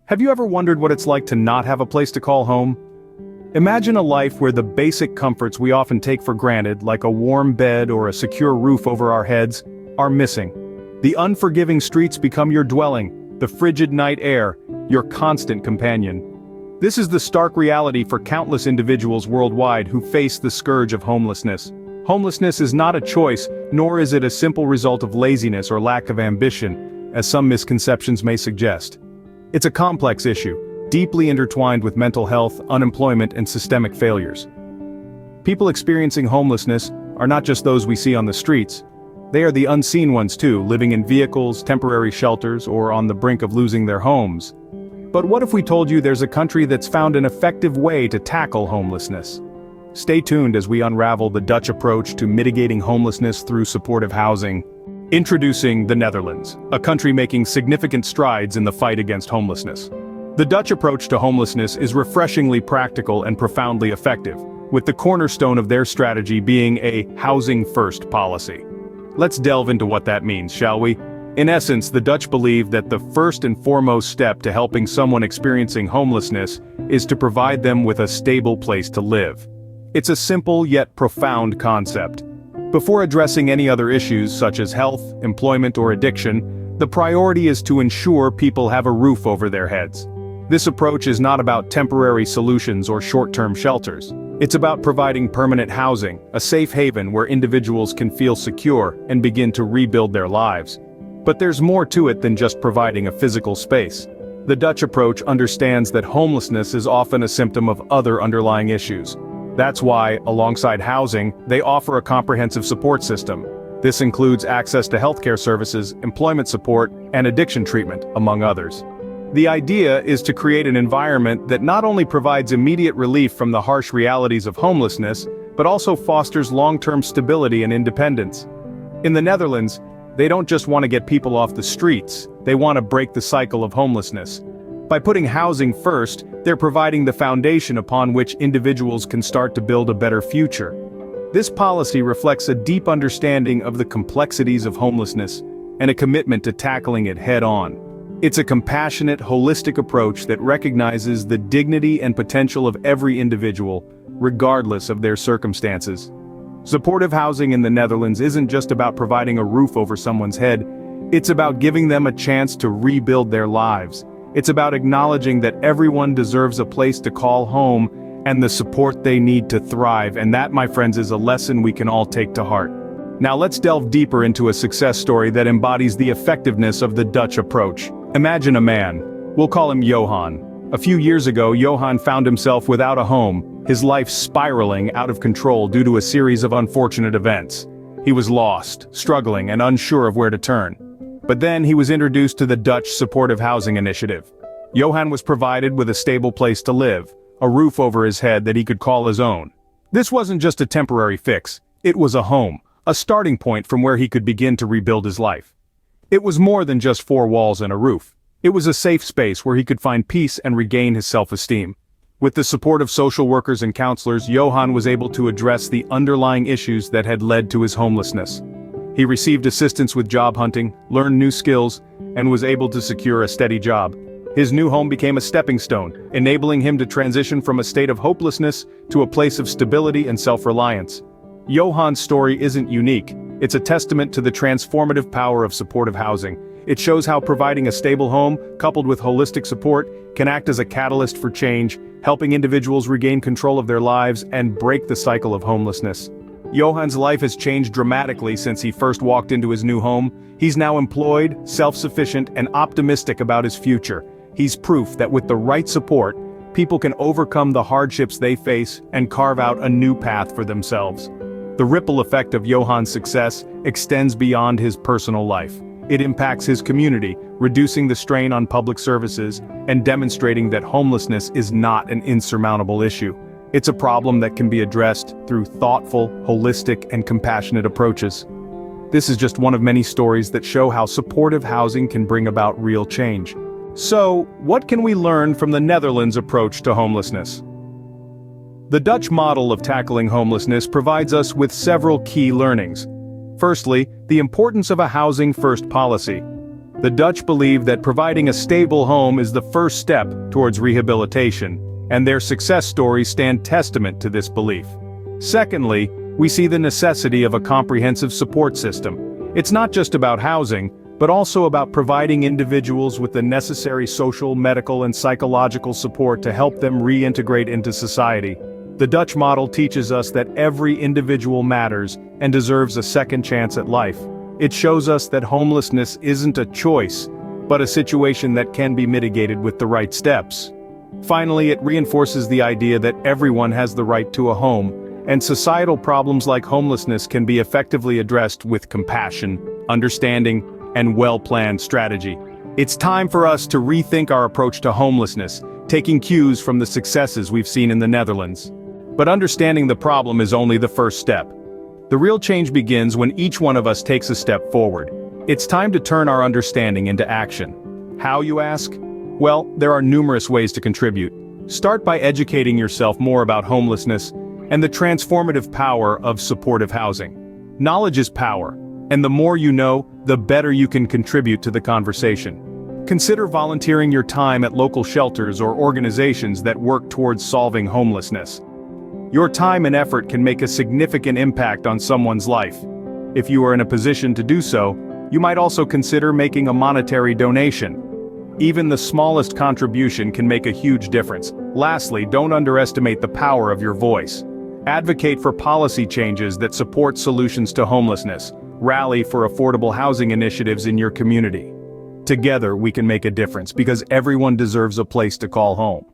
Have you ever wondered what it's like to not have a place to call home? Imagine a life where the basic comforts we often take for granted, like a warm bed or a secure roof over our heads, are missing. The unforgiving streets become your dwelling, the frigid night air, your constant companion. This is the stark reality for countless individuals worldwide who face the scourge of homelessness. Homelessness is not a choice, nor is it a simple result of laziness or lack of ambition, as some misconceptions may suggest. It's a complex issue, deeply intertwined with mental health, unemployment, and systemic failures. People experiencing homelessness are not just those we see on the streets. They are the unseen ones too, living in vehicles, temporary shelters, or on the brink of losing their homes. But what if we told you there's a country that's found an effective way to tackle homelessness? Stay tuned as we unravel the Dutch approach to mitigating homelessness through supportive housing. Introducing the Netherlands, a country making significant strides in the fight against homelessness. The Dutch approach to homelessness is refreshingly practical and profoundly effective, with the cornerstone of their strategy being a housing-first policy. Let's delve into what that means, shall we? In essence, the Dutch believe that the first and foremost step to helping someone experiencing homelessness is to provide them with a stable place to live. It's a simple yet profound concept. Before addressing any other issues such as health, employment, or addiction, the priority is to ensure people have a roof over their heads. This approach is not about temporary solutions or short-term shelters. It's about providing permanent housing, a safe haven where individuals can feel secure and begin to rebuild their lives. But there's more to it than just providing a physical space. The Dutch approach understands that homelessness is often a symptom of other underlying issues. That's why, alongside housing, they offer a comprehensive support system. This includes access to healthcare services, employment support, and addiction treatment, among others. The idea is to create an environment that not only provides immediate relief from the harsh realities of homelessness, but also fosters long-term stability and independence. In the Netherlands, they don't just want to get people off the streets, they want to break the cycle of homelessness. By putting housing first, they're providing the foundation upon which individuals can start to build a better future. This policy reflects a deep understanding of the complexities of homelessness and a commitment to tackling it head-on. It's a compassionate, holistic approach that recognizes the dignity and potential of every individual, regardless of their circumstances. Supportive housing in the Netherlands isn't just about providing a roof over someone's head, it's about giving them a chance to rebuild their lives. It's about acknowledging that everyone deserves a place to call home and the support they need to thrive, and that, my friends, is a lesson we can all take to heart. Now let's delve deeper into a success story that embodies the effectiveness of the Dutch approach. Imagine a man. We'll call him Johan. A few years ago, Johan found himself without a home, his life spiraling out of control due to a series of unfortunate events. He was lost, struggling, and unsure of where to turn. But then he was introduced to the Dutch Supportive Housing Initiative. Johan was provided with a stable place to live, a roof over his head that he could call his own. This wasn't just a temporary fix, it was a home, a starting point from where he could begin to rebuild his life. It was more than just four walls and a roof. It was a safe space where he could find peace and regain his self-esteem. With the support of social workers and counselors, Johan was able to address the underlying issues that had led to his homelessness. He received assistance with job hunting, learned new skills, and was able to secure a steady job. His new home became a stepping stone, enabling him to transition from a state of hopelessness to a place of stability and self-reliance. Johan's story isn't unique. It's a testament to the transformative power of supportive housing. It shows how providing a stable home, coupled with holistic support, can act as a catalyst for change, helping individuals regain control of their lives and break the cycle of homelessness. Johan's life has changed dramatically since he first walked into his new home. He's now employed, self-sufficient, and optimistic about his future. He's proof that with the right support, people can overcome the hardships they face and carve out a new path for themselves. The ripple effect of Johan's success extends beyond his personal life. It impacts his community, reducing the strain on public services and demonstrating that homelessness is not an insurmountable issue. It's a problem that can be addressed through thoughtful, holistic, and compassionate approaches. This is just one of many stories that show how supportive housing can bring about real change. So, what can we learn from the Netherlands' approach to homelessness? The Dutch model of tackling homelessness provides us with several key learnings. Firstly, the importance of a housing-first policy. The Dutch believe that providing a stable home is the first step towards rehabilitation, and their success stories stand testament to this belief. Secondly, we see the necessity of a comprehensive support system. It's not just about housing, but also about providing individuals with the necessary social, medical, and psychological support to help them reintegrate into society. The Dutch model teaches us that every individual matters and deserves a second chance at life. It shows us that homelessness isn't a choice, but a situation that can be mitigated with the right steps. Finally, it reinforces the idea that everyone has the right to a home, and societal problems like homelessness can be effectively addressed with compassion, understanding, and well-planned strategy. It's time for us to rethink our approach to homelessness, taking cues from the successes we've seen in the Netherlands. But understanding the problem is only the first step. The real change begins when each one of us takes a step forward. It's time to turn our understanding into action. How, you ask? Well, there are numerous ways to contribute. Start by educating yourself more about homelessness and the transformative power of supportive housing. Knowledge is power, and the more you know, the better you can contribute to the conversation. Consider volunteering your time at local shelters or organizations that work towards solving homelessness. Your time and effort can make a significant impact on someone's life. If you are in a position to do so, you might also consider making a monetary donation. Even the smallest contribution can make a huge difference. Lastly, don't underestimate the power of your voice. Advocate for policy changes that support solutions to homelessness. Rally for affordable housing initiatives in your community. Together we can make a difference because everyone deserves a place to call home.